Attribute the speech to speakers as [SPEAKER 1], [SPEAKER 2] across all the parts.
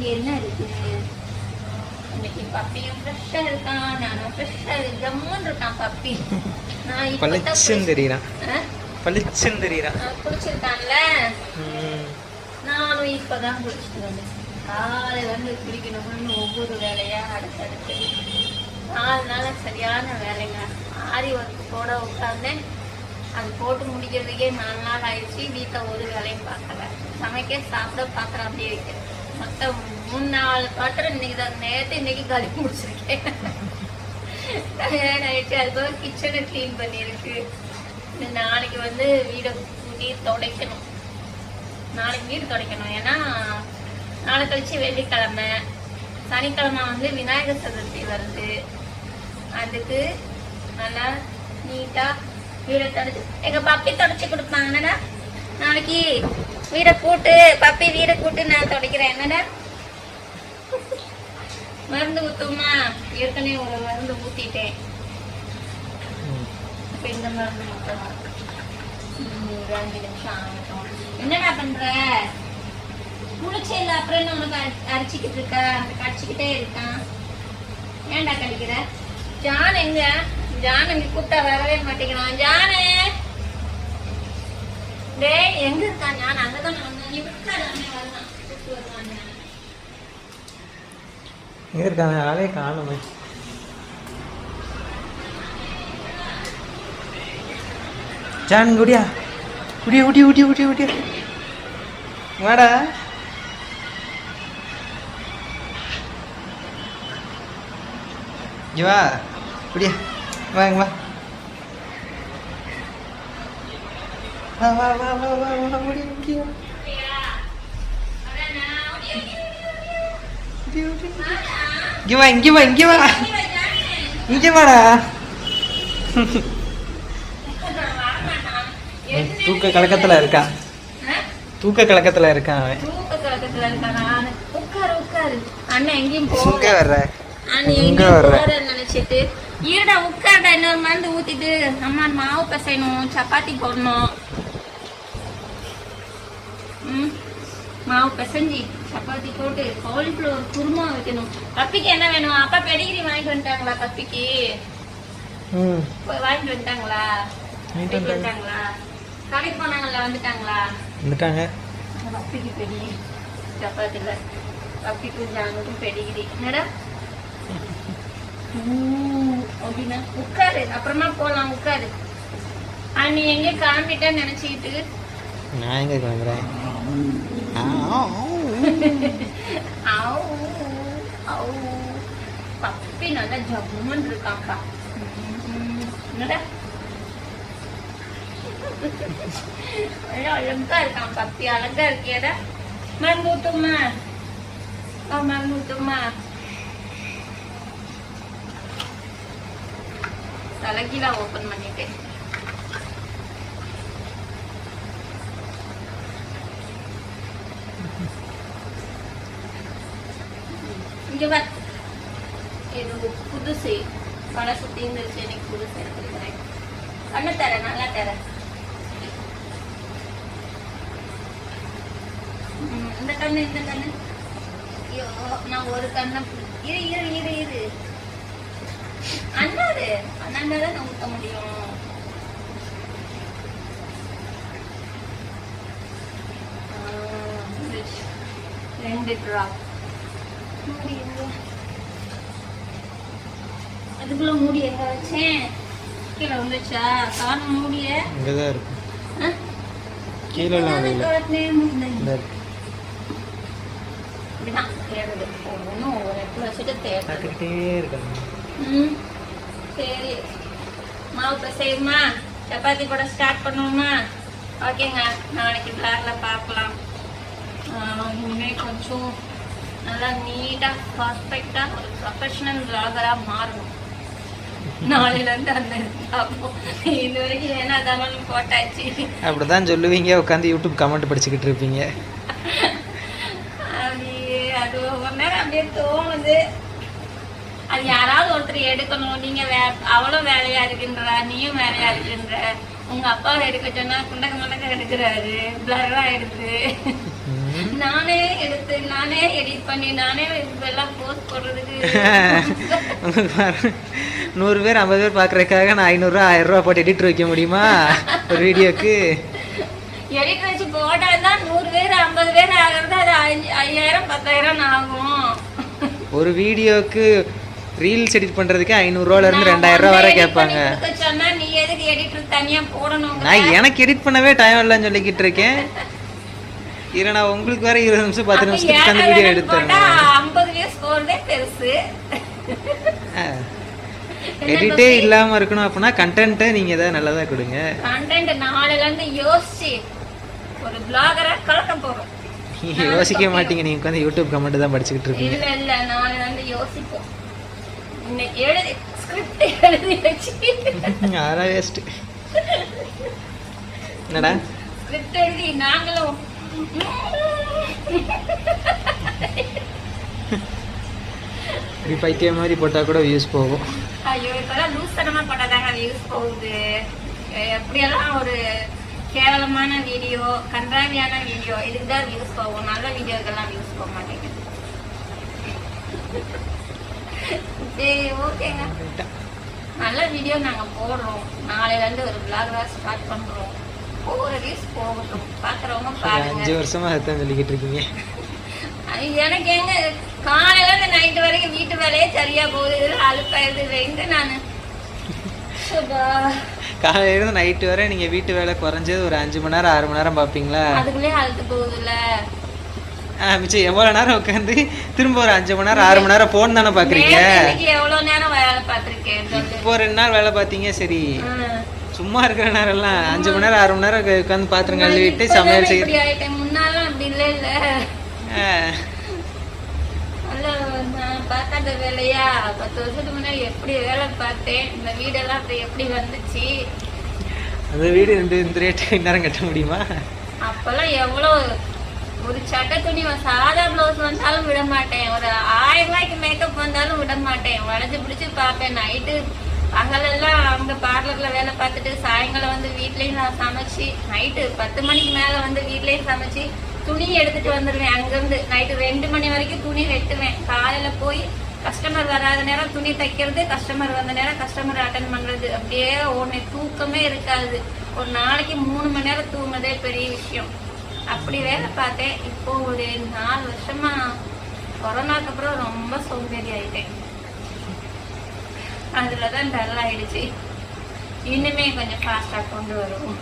[SPEAKER 1] இங்க என்ன இருக்கு? இன்னைக்கு பப்பியும் ஃப்ரெஷ்ஷா இருக்கான், நானும் ஃப்ரெஷ்ஷா ஜம்முன்னு இருக்கான் பப்பி. நான் இப்போ
[SPEAKER 2] பளிச்சுன்னு தெரியறான். பளிச்சுன்னு தெரியறான்.
[SPEAKER 1] குளிச்சிருக்கான்ல, நானும் இப்பதான் குளிச்சுட்டு வந்தேன். காலையில இருந்து குளிக்கணும்னு ஒவ்வொரு வேலையா அடுத்தடுத்து 4 நாள் சரியான வேலைங்க. ஆரி ஒர்க்கு போட உட்காந்தேன், அது போட்டு முடிக்கிறதுக்கே 4 நாள் ஆயிடுச்சு. வீட்டில் ஒரு வேலையும் பார்க்கல, சமைக்க சாப்பிட பாத்திரம் அப்படியே வைக்கிறேன். மொத்தம் 3-4 பாத்திரம் இன்னைக்கு தான், நேரத்தை இன்னைக்கு கழி முடிச்சிருக்கேன். ஆயிடுச்சு. அதுக்காக கிச்சனை கிளீன் பண்ணியிருக்கு. நாளைக்கு வந்து வீடை கூட்டி துடைக்கணும். நாளைக்கு வீடு துடைக்கணும், ஏன்னா நாளை கழிச்சு வெள்ளிக்கிழமை, சனிக்கிழமை வந்து விநாயகர் சதுர்த்தி வருது. அதுக்கு நல்லா நீட்டா வீடை தொடச்சு எங்க பப்பி தொடச்சி கொடுப்பாங்க. என்னடா நாளைக்கு வீடை கூட்டு, பப்பி வீடை கூட்டு நான் துடைக்கிறேன். என்னடா மருந்து ஊத்துமா? ஏற்கனவே ஒரு மருந்து ஊத்திட்டேன். இப்ப இந்த மருந்து ஊத்தணும். 2 நிமிஷம் ஆகட்டும். என்னடா பண்ற? குளிச்சே இல்ல, அப்புறம் என்ன உனக்கு அரைச்சிக்கிட்டு இருக்க? அந்த கடிச்சுக்கிட்டே இருக்கான். ஏன்டா கடிக்கிற? ஜான் எங்க? ஜான் இங்க கூப்பிட்டா வரவே மாட்டேங்கிறான். ஜானு டேய் எங்க இருக்கான்? ஜான் அங்கதான் நீ விட்டாதானே வரலாம், கூப்பிட்டு வருவான்.
[SPEAKER 2] எங்க இருக்காங்க? ஆளே காணுமே. ஜான் குடியா, குடியா குடியா குடியா குடியா குடியா வாடா. வா குடியா, வாங்க வா வா வா வா வா வா வா குடியா குடியா. இங்க வா இங்க வா இங்க வா இங்க வாடா. தூக்க கலக்கத்துல இருக்கான், தூக்க கலக்கத்துல இருக்கான் அவன்.
[SPEAKER 1] தூக்க கலக்கத்துல இருக்கானா? உட்காரு உட்காரு. அண்ணன் எங்கேயும்
[SPEAKER 2] எங்க வர்ற?
[SPEAKER 1] எங்க வர்ற நினைச்சிட்டு இருடா, உட்காருடா. இன்னொரு மருந்து ஊத்திட்டு அம்மா மாவு பிசையணும், சப்பாத்தி போடணும். மாவு பிசைஞ்சி சப்பாத்தி போட்டு காலிஃப்ளவர் குருமா வைக்கணும். பப்பிக்கு என்ன வேணும்? அப்பா பெடிகிரி வாங்கிட்டு வந்துட்டாங்களா? பப்பிக்கு போய் வாங்கிட்டு வந்துட்டாங்களா? வந்துட்டாங்களா? கடைக்கு போனாங்கல்ல, வந்துட்டாங்களா?
[SPEAKER 2] வந்துட்டாங்க.
[SPEAKER 1] பப்பிக்கு பெடிகிரி சப்பாத்தில, பப்பிக்கு ஜானுக்கும் பெடிகிரி. என்னடா அப்படின்னா உட்காரு, அப்புறமா போலாம், உட்காரு. நீ எங்க கிளம்பிட்டேன்னு நினைச்சுக்கிட்டு
[SPEAKER 2] நான் எங்க கிளம்புறேன்?
[SPEAKER 1] பப்பி நல்லா ஜம்முன்னு இருக்காப்பா. என்னடா அழகா இருக்கான் பப்பி, அழகா இருக்கியடா. மருந்து ஊத்துமா? மருந்து ஊத்துமா? தலைகீழா ஓபன் பண்ணிட்டேன். இங்க வா. இது புதுசு, பழசு தீர்ந்துருச்சு. எனக்கு புதுசு எடுத்துக்கிறேன். கண்ணு தர, நல்லா தர. இந்த கண்ணு, இந்த கண்ணு. ஐயோ, நான் ஒரு கண்ணை இரு இரு இரு இரு அண்ணாரு, அண்ணாதான் நான் ஊத்த முடியும். ரெண்டு டிராப். அதுக்குள்ள மூடி எங்க வச்சேன்? கீழே வந்துச்சா? காரணம் மூடிய
[SPEAKER 2] இங்கதான் இருக்கு. கீழே
[SPEAKER 1] அப்படிதான் தேடுது. ஒன்றும் ஒரு இடத்துல வச்சுட்டு தேடுறதுக்கிட்டே
[SPEAKER 2] இருக்காங்க.
[SPEAKER 1] சரி, மாவு பிசையுமா? சப்பாத்தி போட ஸ்டார்ட் பண்ணுவோமா? ஓகேங்க, நாளைக்கு பிளாக்ல பார்க்கலாம். இனிமேல் கொஞ்சம் நல்லா நீட்டாக பர்ஃபெக்டாக ஒரு ப்ரொஃபஷனல் விளாகராக மாறணும். நாளையிலேருந்து அந்த பார்ப்போம். இது வரைக்கும் ஏன்னா அதான் போட்டாச்சு.
[SPEAKER 2] அப்படிதான் சொல்லுவீங்க, உட்காந்து யூடியூப் கமெண்ட் படிச்சுக்கிட்டு இருப்பீங்க.
[SPEAKER 1] அப்படியே அது ஒரு நேரம் அப்படியே தோணுது. அது யாராவது ஒருத்தர் எடுக்கணும். நீங்க அவளும் வேலையா இருக்குன்றா, நீயும் வேலையா இருக்குன்ற. உங்க அப்பாவை எடுக்க சொன்னா குண்டக்க மண்டக்க எடுக்கிறாரு, பிளரா எடுத்து. நானே எடுத்து நானே எடிட் பண்ணி நானே எல்லாம் போஸ்ட் போடுறதுக்கு
[SPEAKER 2] 100 பேர் 50 பேர் பாக்குறதுக்காக நான் 500 ரூபா 1000 ரூபா போட்டு எடிட் வைக்க முடியுமா ஒரு வீடியோக்கு?
[SPEAKER 1] எடிட் வச்சு போட்டாதான் 100 பேர் 50 பேர் ஆகிறது. அது 5000 10,000 ஆகும்.
[SPEAKER 2] ஒரு வீடியோக்கு ரீல்ஸ் எடிட் பண்றதுக்கு 500 ரூபால இருந்து 2000 ரூபா வரை கேட்பாங்க.
[SPEAKER 1] சொன்னா நீ எதுக்கு எடிட்டர் தனியா போடணும்?
[SPEAKER 2] நான் எனக்கு எடிட் பண்ணவே டைம் இல்லைன்னு சொல்லிக்கிட்டு இருக்கேன். இரு நான் உங்களுக்கு வேற 20 நிமிஷம் 10 நிமிஷத்துக்கு அந்த வீடியோ எடுத்துறேன்.
[SPEAKER 1] 50 வியூஸ் போறதே பெருசு.
[SPEAKER 2] எடிட்டே இல்லாம இருக்கணும் அப்படின்னா கண்டென்ட் நீங்க ஏதாவது நல்லதா கொடுங்க.
[SPEAKER 1] கண்டென்ட் நாளைல இருந்து யோசிச்சு ஒரு பிளாகரா கலக்க போறோம்.
[SPEAKER 2] யோசிக்க மாட்டீங்க, நீங்க உட்கார்ந்து யூடியூப் கமெண்ட் தான் படிச்சுக்கிட்டு இருக்கீங்க.
[SPEAKER 1] இல்ல நாளைல இருந்து யோசிப்போம். எழுதி ஸ்கிரிப்ட் எழுதி வச்சு
[SPEAKER 2] யாரா வேஸ்ட் என்னடா
[SPEAKER 1] ஸ்கிரிப்ட் எழுதி நாங்களும்
[SPEAKER 2] இப்படி பைத்திய மாதிரி போட்டா கூட வியூஸ் போகும்.
[SPEAKER 1] ஐயோ இப்பெல்லாம் லூஸ் தனமா போட்டாதாங்க வியூஸ் போகுது. எப்படியெல்லாம் ஒரு கேவலமான வீடியோ கன்றாவியான வீடியோ இதுக்கு தான் வியூஸ் போகும். நல்ல வீடியோக்கெல்லாம் வியூஸ் போக மாட்டேங்குது. சரி ஓகேங்க, நல்ல வீடியோ நாங்க போடுறோம். நாளையில இருந்து ஒரு vlog ஸ்டார்ட் பண்றோம். ஒவ்வொரு வியூஸ் போகட்டும், பாக்குறவங்க பாருங்க.
[SPEAKER 2] 5 வருஷமா அதான் சொல்லிக்கிட்டு இருக்கீங்க.
[SPEAKER 1] எனக்கு எங்க காலையில இருந்து நைட்டு வரைக்கும் வீட்டு வேலையே சரியா போகுது. அழுப்பாயிருது எங்க நானு
[SPEAKER 2] காலையில இருந்து நைட்டு வரை நீங்க வீட்டு வேலை குறைஞ்சது ஒரு 5 மணி நேரம் 6 மணி நேரம் பாப்பீங்களா?
[SPEAKER 1] அதுக்குள்ளே அழுத்து போகுதுல்ல.
[SPEAKER 2] மிச்சம் எவ்வளவு நேரம் உட்காந்து திரும்ப ஒரு 5 மணி நேரம் 6 மணி நேரம் போன் தானே பாக்குறீங்க?
[SPEAKER 1] எவ்வளவு நேரம் வேலை பார்த்திருக்கேன்.
[SPEAKER 2] இப்போ 2 நாள் வேலை பாத்தீங்க. சரி சும்மா இருக்கிற நேரம் எல்லாம் 5 மணி நேரம் 6 மணி நேரம் உட்காந்து பாத்திரம் கழுவிட்டு சமையல் செய்ய.
[SPEAKER 1] முன்னாலும் அப்படி இல்ல இல்ல நான் பார்க்காத வேலையா 10 வருஷத்துக்கு முன்னாடி எப்படி வேலை பார்த்தேன். இந்த வீடெல்லாம் அப்படி எப்படி வந்துச்சு?
[SPEAKER 2] அந்த வீடு இந்த ரேட்டு நேரம் கட்ட முடியுமா?
[SPEAKER 1] அப்பெல்லாம் எவ்வளவு ஒரு சட்டை துணி சாதா பிளவுஸ் வந்தாலும் விட மாட்டேன். ஒரு 1000 ரூபாய்க்கு மேக்கப் வந்தாலும் விட மாட்டேன். வளைஞ்சு பிடிச்சு பார்ப்பேன். நைட்டு பகலெல்லாம் அங்க பார்லர்ல வேலை பார்த்துட்டு சாயங்காலம் வந்து வீட்லயும் நான் சமைச்சு நைட்டு 10 மணிக்கு மேல வந்து வீட்லயும் சமைச்சு துணி எடுத்துட்டு வந்துடுவேன். அங்கிருந்து நைட்டு 2 மணி வரைக்கும் துணி வெட்டுவேன். காலையில போய் கஸ்டமர் வராத நேரம் துணி தைக்கிறது, கஸ்டமர் வந்த நேரம் கஸ்டமர் அட்டன் பண்றது. அப்படியே ஒன்னு தூக்கமே இருக்காது. ஒரு நாளைக்கு 3 மணி நேரம் தூங்குறதே பெரிய விஷயம். அப்படி வேலை பார்த்தேன். இப்போ ஒரு 4 வருஷமா கொரோனாக்கு அப்புறம் ரொம்ப சோம்பேறி ஆயிட்டேன். அதுலதான் டல் ஆயிடுச்சு. இன்னுமே கொஞ்சம் ஃபாஸ்டா கொண்டு வருவோம்.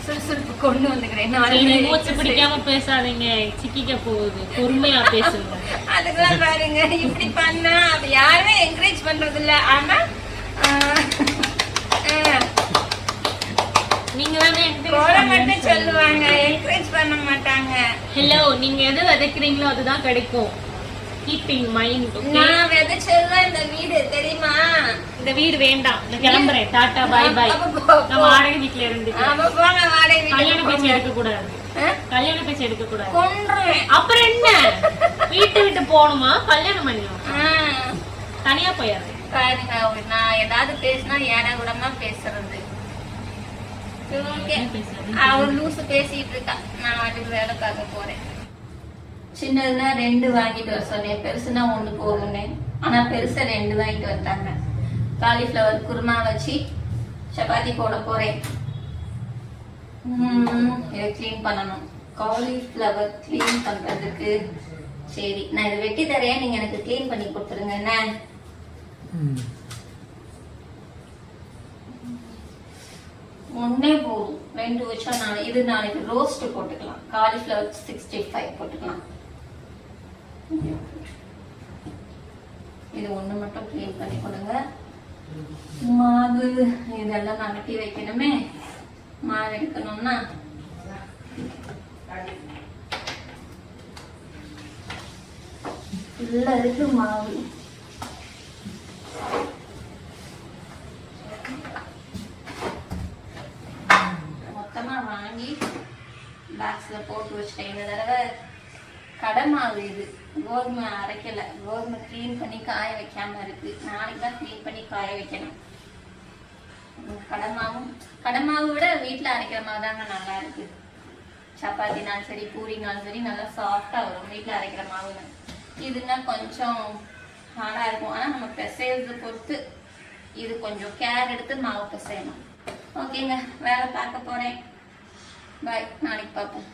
[SPEAKER 1] சுறுசுறுப்பு கொண்டு வந்துக்கிறேன்.
[SPEAKER 3] மூச்சு பிடிக்காம பேசாதீங்க, சிக்கிக்க போகுது. பொறுமையா பேசுங்க.
[SPEAKER 1] அதுக்கெல்லாம் பாருங்க இப்படி பண்ணா அது யாருமே என்கரேஜ் பண்றது இல்ல. ஆனா
[SPEAKER 3] நீங்க தானே
[SPEAKER 1] மட்டும் சொல்லுவாங்க, என்கரேஜ் பண்ண மாட்டாங்க.
[SPEAKER 3] ஹலோ, நீங்க எது விதைக்கிறீங்களோ அதுதான் கிடைக்கும். Keep in mind.
[SPEAKER 1] நான் விதைச்சதுதான் இந்த வீடு தெரியுமா?
[SPEAKER 3] இந்த வீடு வேண்டாம், நான் கிளம்புறேன். Tata bye bye. நான் வாடகை வீட்டுல இருந்து
[SPEAKER 1] போங்க. வாடகை
[SPEAKER 3] கல்யாண பேச்சு எடுக்க கூடாது. கல்யாண பேச்சு எடுக்க கூடாது. அப்புறம் என்ன, வீட்டு விட்டு போகணுமா? கல்யாணம் பண்ணிடும். தனியா போயாரு
[SPEAKER 1] பாருங்க. நான் ஏதாவது பேசினா ஏடா கூடமா பேசுறது. அவர் லூசு பேசிட்டு இருக்கா. நான் வாட்டுக்கு வேலை பார்க்க போறேன். சின்னதுன்னா 2 வாங்கிட்டு வர சொன்னேன். பெருசுனா 1 போகுன்னேன். ஆனா பெருசா 2 வாங்கிட்டு வந்தாங்க. காலிஃபிளவர் குருமா வச்சு சப்பாத்தி போட போறேன். இதை கிளீன் பண்ணணும். காலிஃபிளவர் கிளீன் பண்றதுக்கு சரி நான் இதை வெட்டி தரேன், நீங்க எனக்கு கிளீன் பண்ணி கொடுத்துருங்க. என்ன ஒன்னே போதும், 2 வச்சா இது நாளைக்கு ரோஸ்ட் போட்டுக்கலாம். காலிஃபிளவர் 65 போட்டுக்கலாம். இது ஒண்ணு மட்டும் கிளீன் பண்ணி கொடுங்க. மாவு இதெல்லாம் நகட்டி வைக்கணுமே. மாவு எடுக்கணும்னா ஃபுல்லா இருக்கு மாவு. மொத்தமா வாங்கி பாக்ஸ்ல போட்டு வச்சிட்டேன். இந்த தடவை கடை மாவு இது, கோதுமை அரைக்கல. கோதுமை கிளீன் பண்ணி காய வைக்காம இருக்கு. நாளைக்கு தான் கிளீன் பண்ணி காய வைக்கணும். கடை மாவு விட வீட்டுல அரைக்கிற மாவு தாங்க நல்லா இருக்கு. சப்பாத்தினாலும் சரி பூரினாலும் சரி நல்லா சாஃப்டாக வரும் வீட்டில் அரைக்கிற மாவுன்னு. இதுன்னா கொஞ்சம் ஹார்டாக இருக்கும். ஆனால் நம்ம பிசைறதை பொறுத்து இது கொஞ்சம் கேர் எடுத்து மாவு பிசையணும். ஓகேங்க, வேலை பார்க்க போகிறேன். பாய், நாளைக்கு பார்ப்போம்.